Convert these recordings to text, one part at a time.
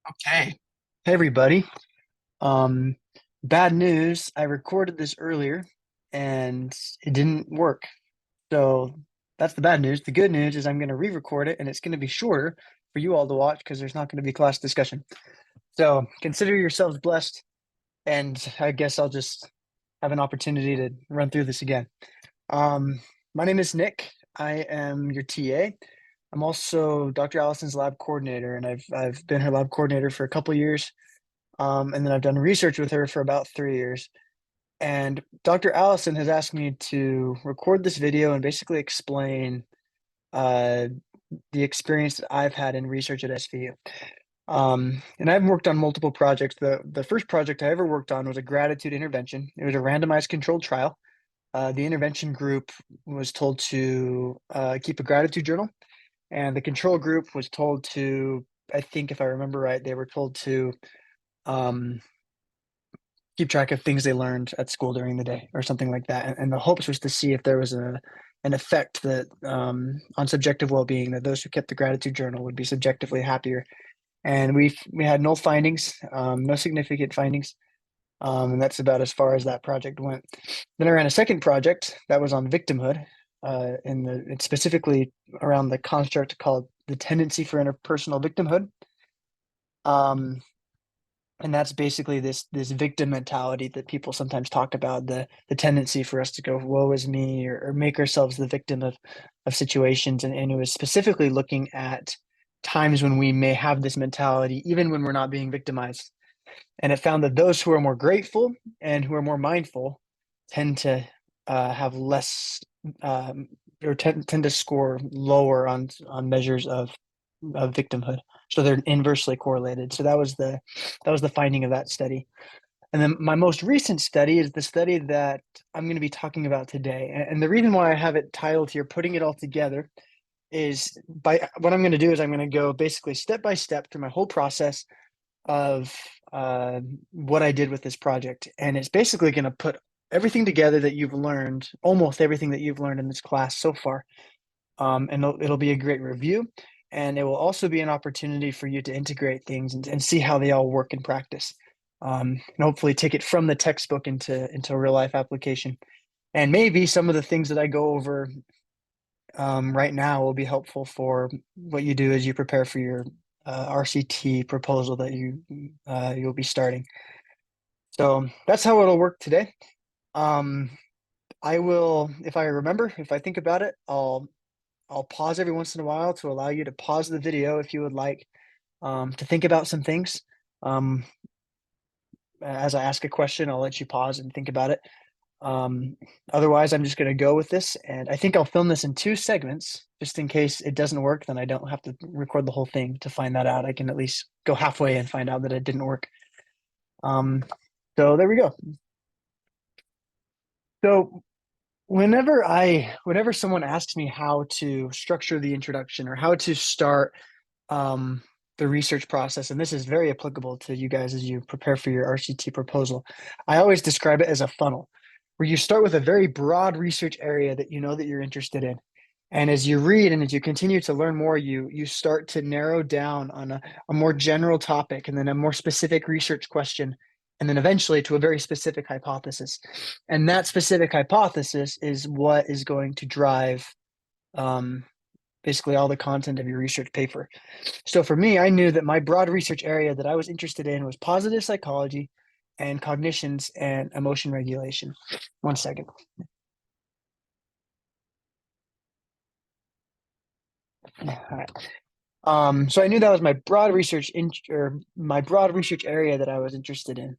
Okay. Hey everybody. Um, Bad news. I recorded this earlier and it didn't work. So that's the bad news. The good news is I'm going to re-record it and it's going to be shorter for you all to watch because there's not going to be class discussion. So consider yourselves blessed, and I guess I'll just have an opportunity to run through this again. Um, my name is Nick. I am your TA. I'm also Dr. Allison's lab coordinator, and I've been her lab coordinator for a couple years. And then I've done research with her for about 3 years. And Dr. Allison has asked me to record this video and basically explain uh, the experience that I've had in research at SVU. And I've worked on multiple projects. The first project I ever worked on was a gratitude intervention. It was a randomized controlled trial. The intervention group was told to keep a gratitude journal, and the control group was told to, I think if I remember right, they were told to um, keep track of things they learned at school during the day or something like that. And the hopes was to see if there was an effect that on subjective well-being, that those who kept the gratitude journal would be subjectively happier. And we had no findings, no significant findings. And that's about as far as that project went. Then I ran a second project that was on victimhood, it's specifically around the construct called the tendency for interpersonal victimhood. Um, and that's basically this victim mentality that people sometimes talk about, the tendency for us to go woe is me, or make ourselves the victim of situations, and it was specifically looking at times when we may have this mentality even when we're not being victimized. And it found that those who are more grateful and who are more mindful tend to have less or tend to score lower on measures of victimhood. So they're inversely correlated. So that was the finding of that study. And then my most recent study is the study that I'm going to be talking about today. And the reason why I have it titled here, putting it all together, is by what I'm going to do is I'm going to go basically step by step through my whole process of what I did with this project. And it's basically going to put everything together that you've learned, almost everything that you've learned in this class so far. And it'll be a great review. And it will also be an opportunity for you to integrate things and see how they all work in practice. And hopefully take it from the textbook into a real life application. And maybe some of the things that I go over right now will be helpful for what you do as you prepare for your RCT proposal that you'll be starting. So that's how it'll work today. Um, I will, if I remember, if I think about it, I'll pause every once in a while to allow you to pause the video if you would like, to think about some things. Um, as I ask a question, I'll let you pause and think about it. Um, Otherwise, I'm just going to go with this, and I think I'll film this in two segments, just in case it doesn't work. Then I don't have to record the whole thing to find that out. I can at least go halfway and find out that it didn't work. Um, so there we go. So whenever someone asks me how to structure the introduction or how to start um, the research process, and this is very applicable to you guys as you prepare for your RCT proposal, I always describe it as a funnel, where you start with a very broad research area that you know that you're interested in. And as you read and as you continue to learn more, you start to narrow down on a more general topic, and then a more specific research question, and then eventually to a very specific hypothesis. And that specific hypothesis is what is going to drive um, basically all the content of your research paper. So for me, I knew that my broad research area that I was interested in was positive psychology and cognitions and emotion regulation. One second. All right. So I knew that was my broad or my broad research area that I was interested in.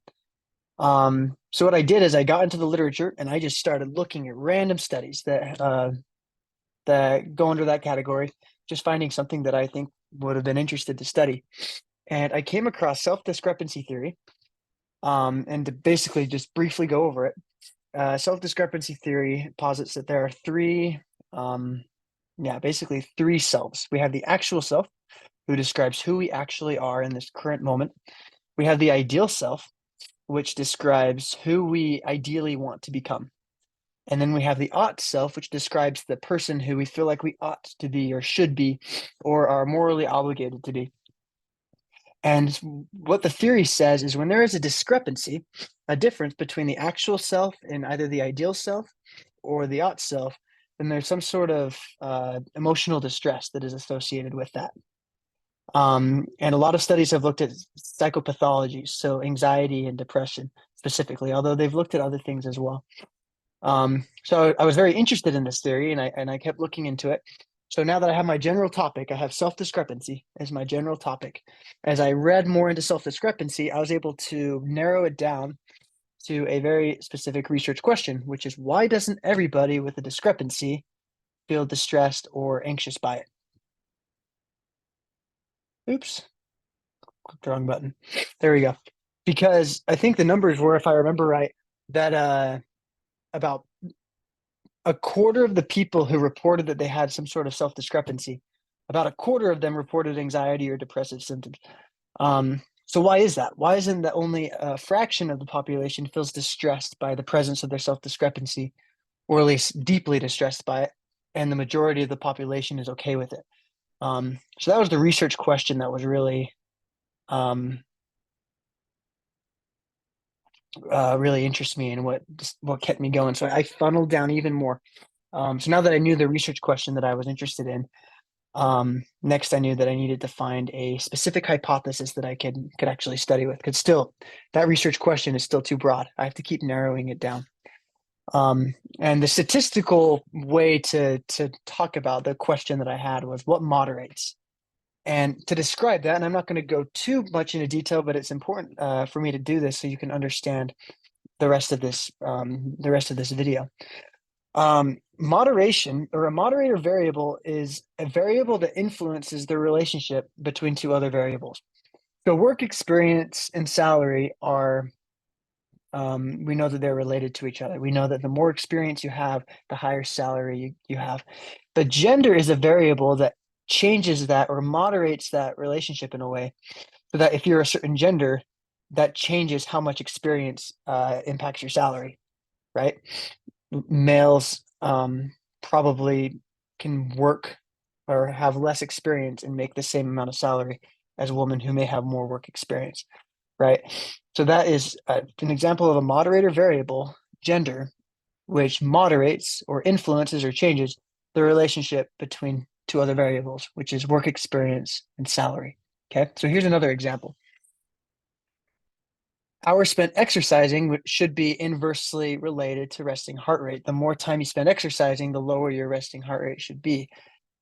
So what I did is I got into the literature and I just started looking at random studies that go under that category, just finding something that I think would have been interested to study. And I came across self-discrepancy theory. And to basically just briefly go over it, self-discrepancy theory posits that there are basically three selves. We have the actual self, who describes who we actually are in this current moment. We have the ideal self, which describes who we ideally want to become. And then we have the ought self, which describes the person who we feel like we ought to be or should be or are morally obligated to be. And what the theory says is when there is a discrepancy, a difference between the actual self and either the ideal self or the ought self, then there's some sort of emotional distress that is associated with that. And a lot of studies have looked at psychopathology, so anxiety and depression specifically, although they've looked at other things as well. So I was very interested in this theory, and I kept looking into it. So now that I have my general topic, I have self-discrepancy as my general topic. As I read more into self-discrepancy, I was able to narrow it down to a very specific research question, which is why doesn't everybody with a discrepancy feel distressed or anxious by it? Oops, clicked the wrong button. There we go. Because I think the numbers were, if I remember right, that about a quarter of the people who reported that they had some sort of self-discrepancy, about a quarter of them reported anxiety or depressive symptoms. So why is that? Why isn't that only a fraction of the population feels distressed by the presence of their self-discrepancy, or at least deeply distressed by it, and the majority of the population is okay with it? So that was the research question that was really really interests me and what kept me going. So I funneled down even more. So now that I knew the research question that I was interested in, next I knew that I needed to find a specific hypothesis that I could actually study with. Because still, that research question is still too broad. I have to keep narrowing it down. And the statistical way to talk about the question that I had was what moderates. And to describe that, and I'm not going to go too much into detail, but it's important for me to do this so you can understand the rest of this video. Moderation, or a moderator variable, is a variable that influences the relationship between two other variables. So work experience and salary are, we know that they're related to each other. We know that the more experience you have, the higher salary you have. But gender is a variable that changes that or moderates that relationship in a way so that if you're a certain gender, that changes how much experience impacts your salary, right? Males probably can work or have less experience and make the same amount of salary as a woman who may have more work experience, right? So that is an example of a moderator variable, gender, which moderates or influences or changes the relationship between two other variables, which is work experience and salary. Okay, so here's another example. Hours spent exercising should be inversely related to resting heart rate. The more time you spend exercising, the lower your resting heart rate should be.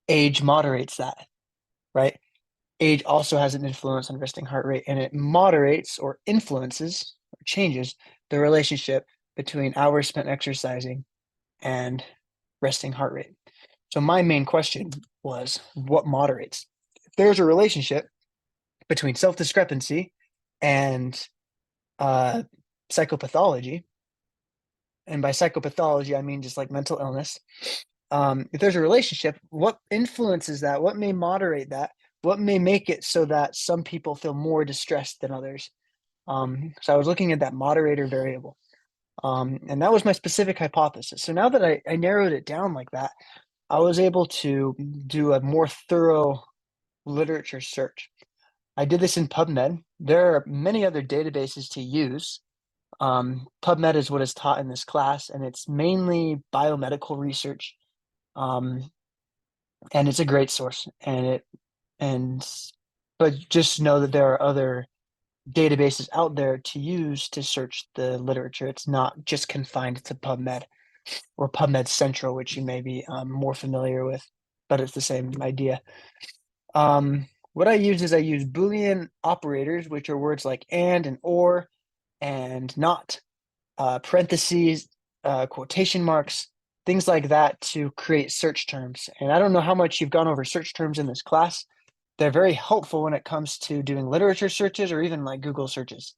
Age moderates that, right? Age also has an influence on resting heart rate, and it moderates or influences or changes the relationship between hours spent exercising and resting heart rate. So my main question was, what moderates? If there's a relationship between self-discrepancy and psychopathology, and by psychopathology I mean just like mental illness. If there's a relationship, what influences that? What may moderate that? What may make it so that some people feel more distressed than others? So I was looking at that moderator variable, and that was my specific hypothesis. So now that I narrowed it down like that, I was able to do a more thorough literature search. I did this in PubMed. There are many other databases to use. PubMed is what is taught in this class, and it's mainly biomedical research. And it's a great source. But just know that there are other databases out there to use to search the literature. It's not just confined to PubMed or PubMed Central, which you may be more familiar with, but it's the same idea. What I use is I use Boolean operators, which are words like and or, and not, parentheses, quotation marks, things like that to create search terms. And I don't know how much you've gone over search terms in this class. They're very helpful when it comes to doing literature searches or even like Google searches.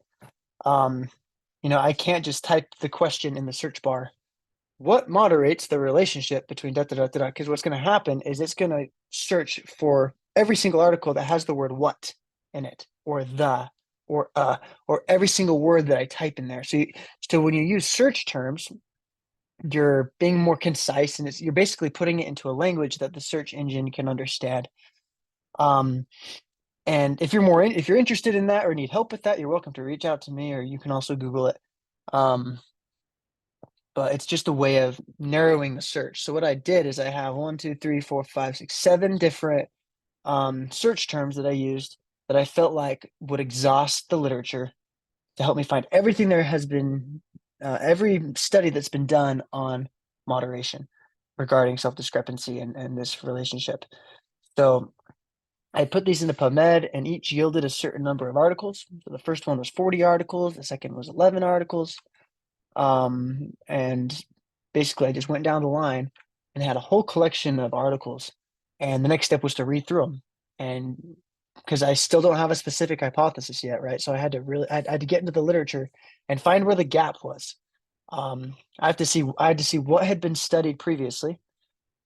I can't just type the question in the search bar. What moderates the relationship between da da da da? Because what's going to happen is it's going to search for every single article that has the word what in it, or the, or every single word that I type in there. So when you use search terms, you're being more concise, and you're basically putting it into a language that the search engine can understand. Um, And if you're interested in that or need help with that, you're welcome to reach out to me, or you can also Google it. Um, but it's just a way of narrowing the search. So what I did is I have 7 different search terms that I used that I felt like would exhaust the literature to help me find everything there has been, every study that's been done on moderation regarding self-discrepancy and this relationship. So I put these into PubMed, and each yielded a certain number of articles. So the first one was 40 articles, the second was 11 articles. And basically, I just went down the line and had a whole collection of articles. And the next step was to read through them. And because I still don't have a specific hypothesis yet, right? So I had to get into the literature and find where the gap was. I had to see what had been studied previously.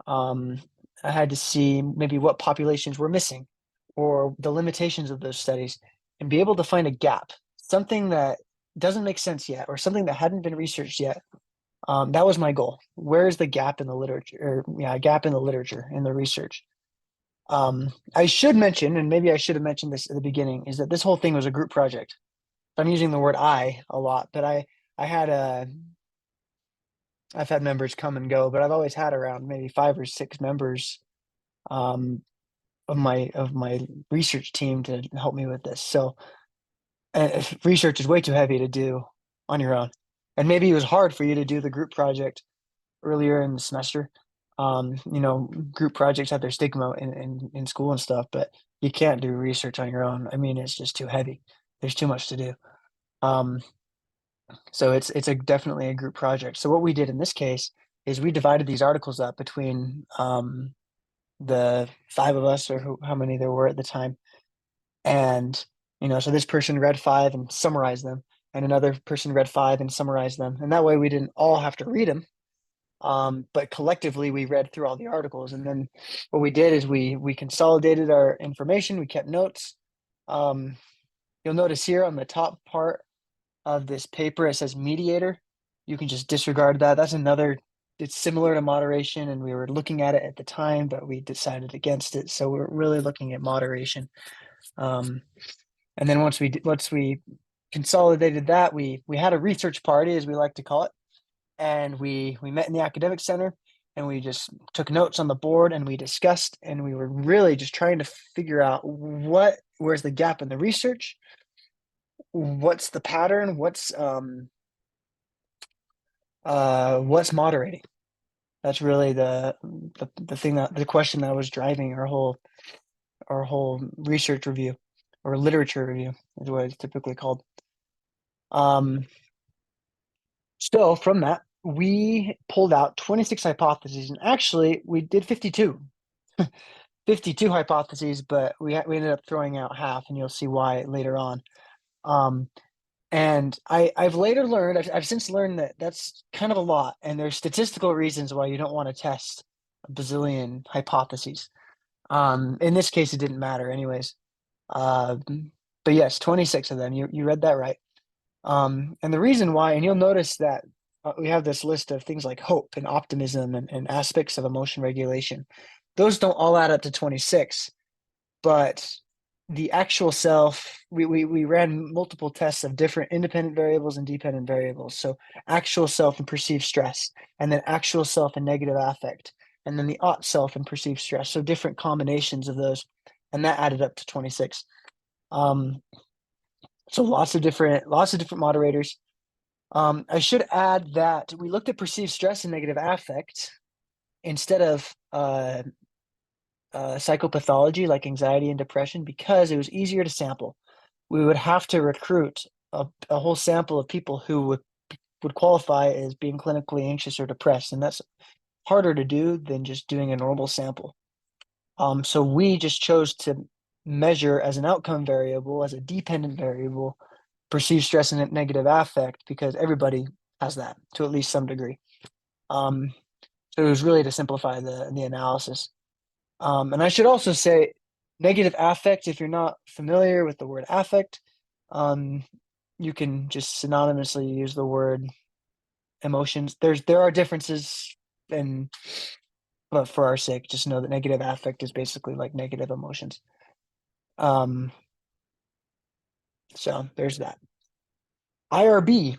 Um, I had to see maybe what populations were missing or the limitations of those studies and be able to find a gap, something that doesn't make sense yet or something that hadn't been researched yet. That was my goal. Where is the gap in the literature? Or, yeah, gap in the literature, in the research. I should mention, and maybe I should have mentioned this at the beginning, is that this whole thing was a group project. I'm using the word I a lot, but I had I've had members come and go, but I've always had around maybe 5 or 6 members um, of my research team to help me with this. So research is way too heavy to do on your own, and maybe it was hard for you to do the group project earlier in the semester. Group projects have their stigma in school and stuff, but you can't do research on your own. I mean, it's just too heavy. There's too much to do. Um, so it's a definitely a group project. So what we did in this case is we divided these articles up between the 5 of us or how many there were at the time. And, so this person read 5 and summarized them, and another person read 5 and summarized them. And that way we didn't all have to read them. But collectively we read through all the articles. And then what we did is we consolidated our information, we kept notes. You'll notice here on the top part of this paper, it says mediator. You can just disregard that. It's similar to moderation, and we were looking at it at the time, but we decided against it. So we're really looking at moderation. And then once we consolidated that, we had a research party, as we like to call it, and we met in the academic center, and we just took notes on the board, and we discussed, and we were really just trying to figure out where's the gap in the research, what's the pattern, what's moderating. That's really the question that was driving our whole research review, or literature review is what it's typically called. So from that, we pulled out 26 hypotheses, and actually we did 52. 52 hypotheses, but we ended up throwing out half, and you'll see why later on. And I've later learned, I've since learned that that's kind of a lot, and there's statistical reasons why you don't want to test a bazillion hypotheses. In this case, it didn't matter anyways. But yes, 26 of them. You read that right. And the reason why, and you'll notice that we have this list of things like hope and optimism and aspects of emotion regulation. Those don't all add up to 26, but the actual self, we ran multiple tests of different independent variables and dependent variables. So actual self and perceived stress, and then actual self and negative affect, and then the ought self and perceived stress. So different combinations of those, and that added up to 26. So lots of different moderators. I should add that we looked at perceived stress and negative affect instead of psychopathology like anxiety and depression, because it was easier to sample. We would have to recruit a whole sample of people who would qualify as being clinically anxious or depressed, and that's harder to do than just doing a normal sample. So we just chose to measure as an outcome variable, as a dependent variable, perceived stress and negative affect, because everybody has that to at least some degree. So it was really to simplify the analysis. And I should also say negative affect, if you're not familiar with the word affect, you can just synonymously use the word emotions. There are differences, but for our sake, just know that negative affect is basically like negative emotions. So there's that. IRB.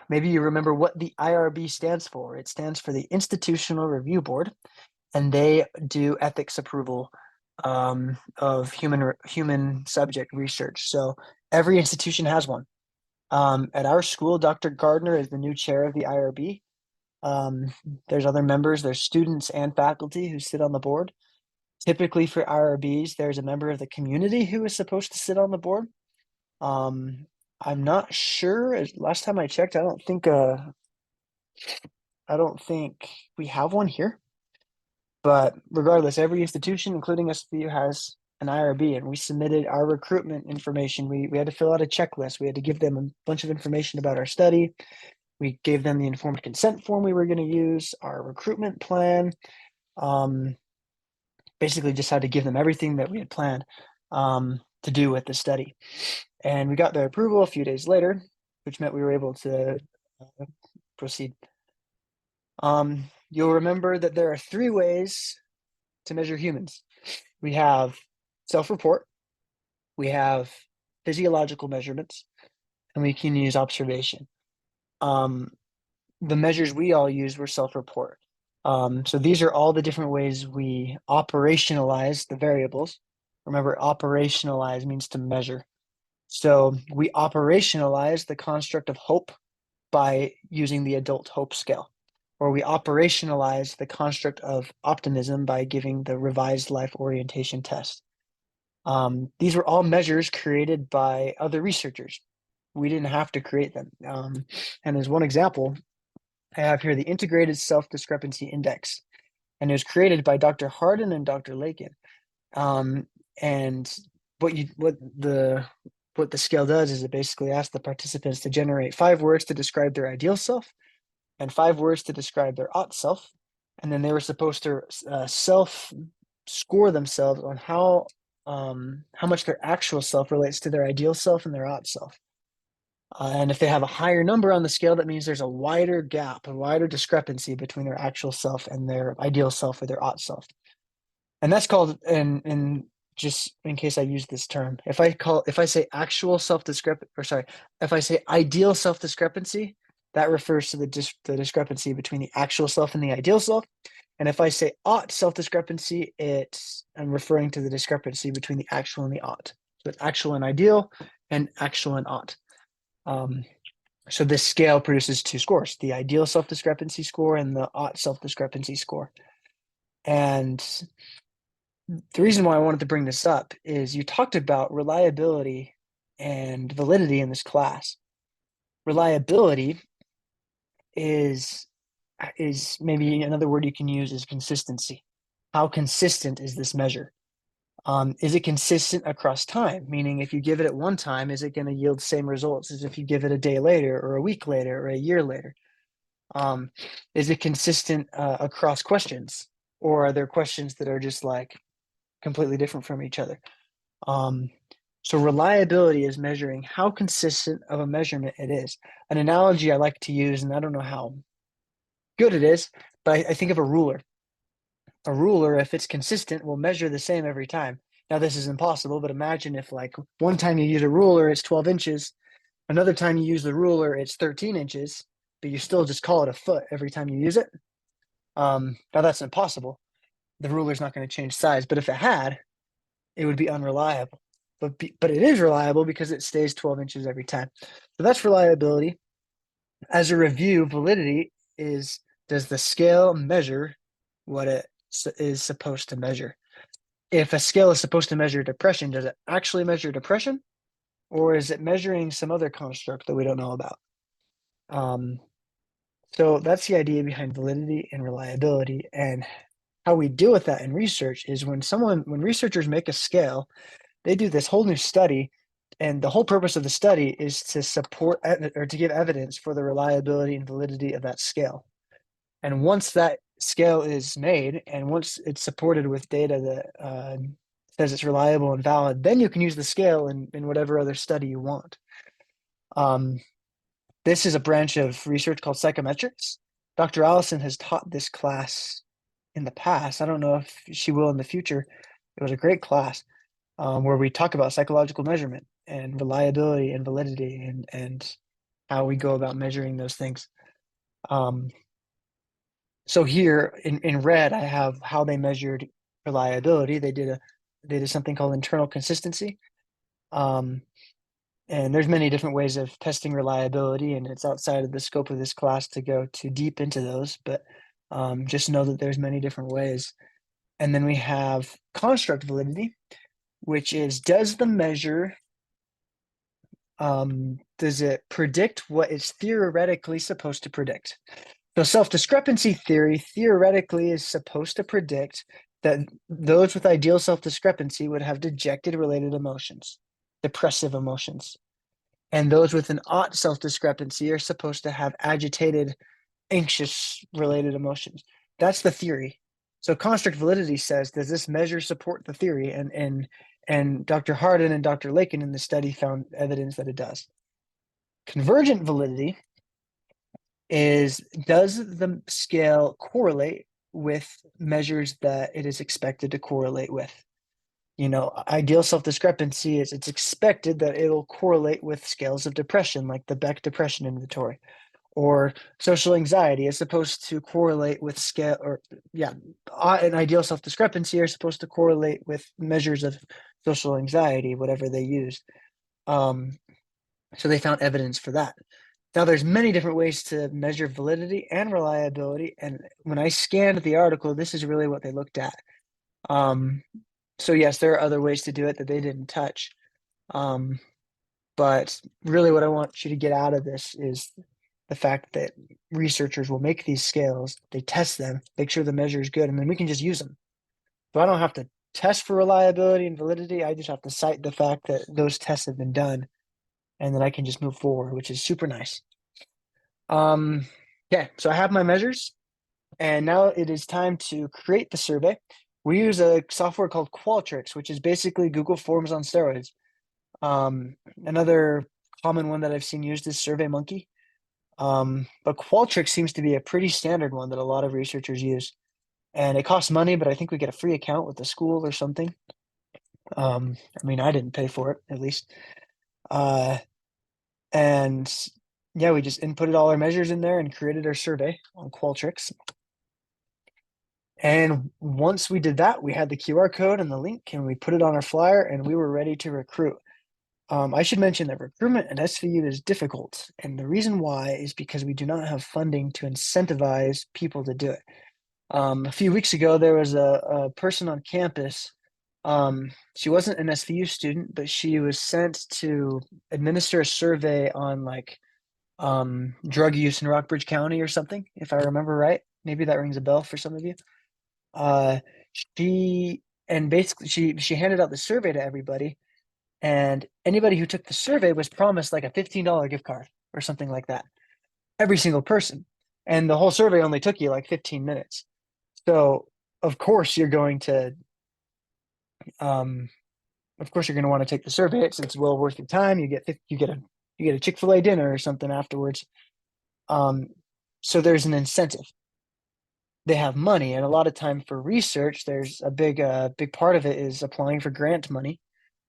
Maybe you remember what the IRB stands for. It stands for the Institutional Review Board, and they do ethics approval of human subject research. So every institution has one. At our school, Dr. Gardner is the new chair of the IRB. There's other members, there's students and faculty who sit on the board. Typically for IRBs, there's a member of the community who is supposed to sit on the board. I'm not sure. Last time I checked, I don't think we have one here. But regardless, every institution, including SVU, has an IRB, and we submitted our recruitment information. We had to fill out a checklist. We had to give them a bunch of information about our study. We gave them the informed consent form we were going to use, our recruitment plan, basically just had to give them everything that we had planned to do with the study. And we got their approval a few days later, which meant we were able to proceed. You'll remember that there are 3 ways to measure humans. We have self-report, we have physiological measurements, and we can use observation. The measures we all used were self-report. So these are all the different ways we operationalize the variables. Remember, operationalize means to measure. So we operationalize the construct of hope by using the adult hope scale, or we operationalize the construct of optimism by giving the revised life orientation test. These were all measures created by other researchers. We didn't have to create them. And as one example, I have here the Integrated Self-Discrepancy Index, and it was created by Dr. Hardin and Dr. Lakin. And what the scale does is it basically asks the participants to generate 5 words to describe their ideal self and 5 words to describe their ought self, and then they were supposed to self score themselves on how much their actual self relates to their ideal self and their ought self. And if they have a higher number on the scale, that means there's a wider gap, a wider discrepancy between their actual self and their ideal self or their ought self. And that's called, and just in case I use this term, if I say actual if I say ideal self discrepancy, that refers to the discrepancy between the actual self and the ideal self. And if I say ought self discrepancy, I'm referring to the discrepancy between the actual and the ought. So it's actual and ideal, and actual and ought. So this scale produces 2 scores, the ideal self-discrepancy score and the ought self-discrepancy score. And the reason why I wanted to bring this up is you talked about reliability and validity in this class. Reliability is maybe another word you can use is consistency. How consistent is this measure? Is it consistent across time? Meaning if you give it at one time, is it going to yield the same results as if you give it a day later or a week later or a year later? Is it consistent across questions? Or are there questions that are just like completely different from each other? So reliability is measuring how consistent of a measurement it is. An analogy I like to use, and I don't know how good it is, but I think of a ruler. A ruler, if it's consistent, will measure the same every time. Now, this is impossible, but imagine if like one time you use a ruler, it's 12 inches. Another time you use the ruler, it's 13 inches, but you still just call it a foot every time you use it. Now that's impossible. The ruler's not going to change size, but if it had, it would be unreliable. But it is reliable because it stays 12 inches every time. So that's reliability. As a review, validity is, does the scale measure what it is supposed to measure? If a scale is supposed to measure depression, does it actually measure depression? Or is it measuring some other construct that we don't know about? So that's the idea behind validity and reliability. And how we deal with that in research is when researchers make a scale, they do this whole new study, and the whole purpose of the study is to support or to give evidence for the reliability and validity of that scale. And once that scale is made, and once it's supported with data that says it's reliable and valid, then you can use the scale in whatever other study you want. This is a branch of research called psychometrics. Dr. Allison has taught this class in the past. I don't know if she will in the future. It was a great class. where we talk about psychological measurement and reliability and validity and how we go about measuring those things. Um, so here in red, I have how they measured reliability. They did something called internal consistency. Um, and there's many different ways of testing reliability, and it's outside of the scope of this class to go too deep into those, but just know that there's many different ways. And then we have construct validity, which is, does the measure does it predict what it's theoretically supposed to predict? So self-discrepancy theory theoretically is supposed to predict that those with ideal self-discrepancy would have dejected related emotions, depressive emotions. And those with an ought self-discrepancy are supposed to have agitated, anxious related emotions. That's the theory. So construct validity says, does this measure support the theory? And Dr. Hardin and Dr. Lakin in the study found evidence that it does. Convergent validity is, does the scale correlate with measures that it is expected to correlate with? You know, ideal self-discrepancy is, it's expected that it'll correlate with scales of depression, like the Beck Depression Inventory, or social anxiety is supposed to correlate with scale, or yeah, an ideal self-discrepancy are supposed to correlate with measures of social anxiety, whatever they used. So they found evidence for that. Now, there's many different ways to measure validity and reliability, and when I scanned the article, this is really what they looked at. So yes, there are other ways to do it that they didn't touch. But really what I want you to get out of this is the fact that researchers will make these scales, they test them, make sure the measure is good, and then we can just use them. So I don't have to test for reliability and validity. I just have to cite the fact that those tests have been done, and then I can just move forward, which is super nice. Okay, so I have my measures, and now it is time to create the survey. We use a software called Qualtrics, which is basically Google Forms on steroids. Another common one that I've seen used is SurveyMonkey. But Qualtrics seems to be a pretty standard one that a lot of researchers use. And it costs money, but I think we get a free account with the school or something. I mean, I didn't pay for it, at least. And yeah, we just inputted all our measures in there and created our survey on Qualtrics. And once we did that, we had the QR code and the link, and we put it on our flyer, and we were ready to recruit. I should mention that recruitment at SVU is difficult, and the reason why is because we do not have funding to incentivize people to do it. A few weeks ago, there was a person on campus. She wasn't an SVU student, but she was sent to administer a survey on like drug use in Rockbridge County or something, if I remember right. Maybe that rings a bell for some of you. Uh, she and basically she handed out the survey to everybody, and anybody who took the survey was promised like a $15 gift card or something like that. Every single person, and the whole survey only took you like 15 minutes. So of course you're going to, um, of course you're going to want to take the survey. It's well worth your time. You get a Chick-fil-A dinner or something afterwards. Um, so there's an incentive. They have money, and a lot of time for research. There's a big part of it is applying for grant money,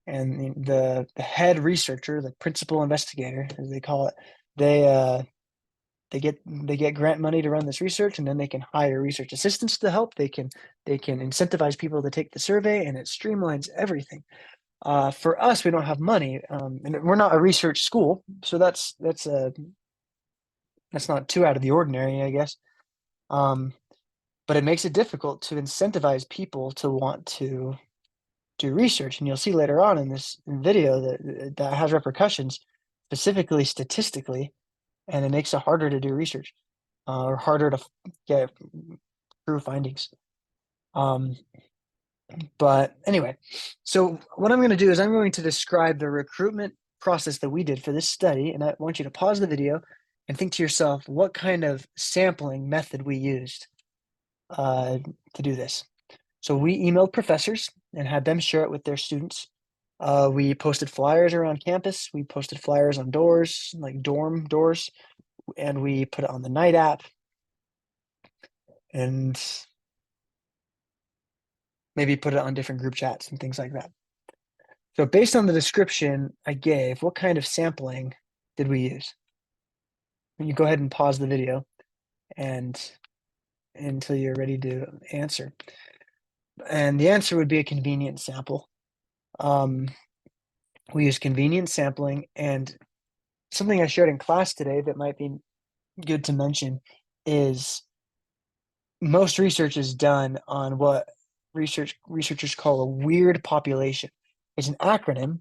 and the head researcher, the principal investigator, as they call it, they they get grant money to run this research, and then they can hire research assistants to help. They can incentivize people to take the survey, and it streamlines everything. For us, we don't have money, and we're not a research school, so that's not too out of the ordinary, I guess. Um, but it makes it difficult to incentivize people to want to do research, and you'll see later on in this video that has repercussions, specifically statistically, and it makes it harder to do research, or harder to get true findings. But anyway, so what I'm going to do is I'm going to describe the recruitment process that we did for this study, and I want you to pause the video and think to yourself what kind of sampling method we used to do this. So we emailed professors and had them share it with their students. We posted flyers around campus. We posted flyers on doors, like dorm doors, and we put it on the Night app. And maybe put it on different group chats and things like that. So based on the description I gave, what kind of sampling did we use? You go ahead and pause the video and until you're ready to answer. And the answer would be a convenience sample. We use convenience sampling, and something I shared in class today that might be good to mention is most research is done on what researchers call a weird population. It's an acronym,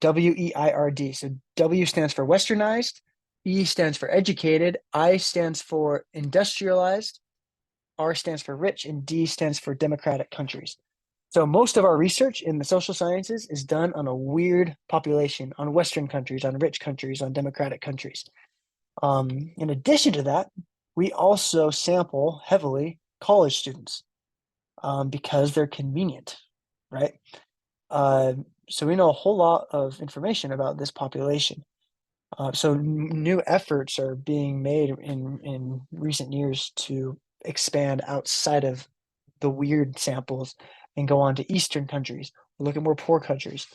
WEIRD. So W stands for westernized, E stands for educated, I stands for industrialized, R stands for rich, and D stands for democratic countries. So most of our research in the social sciences is done on a weird population, on Western countries, on rich countries, on democratic countries. In addition to that, we also sample heavily college students because they're convenient, right? So we know a whole lot of information about this population. So new efforts are being made in recent years to expand outside of the weird samples and go on to Eastern countries, look at more poor countries.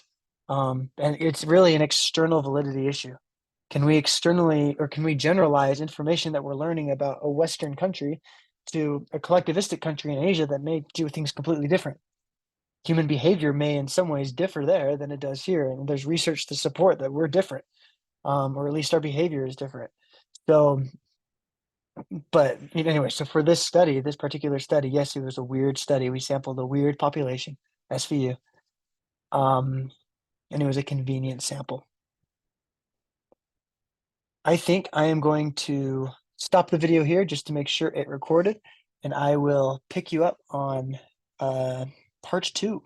And it's really an external validity issue. Can we externally or can we generalize information that we're learning about a Western country to a collectivistic country in Asia that may do things completely different? Human behavior may in some ways differ there than it does here. And there's research to support that we're different, or at least our behavior is different. So, but anyway, so for this study, this particular study, yes, it was a weird study. We sampled a weird population, SVU, and it was a convenient sample. I think I am going to stop the video here just to make sure it recorded, and I will pick you up on part 2.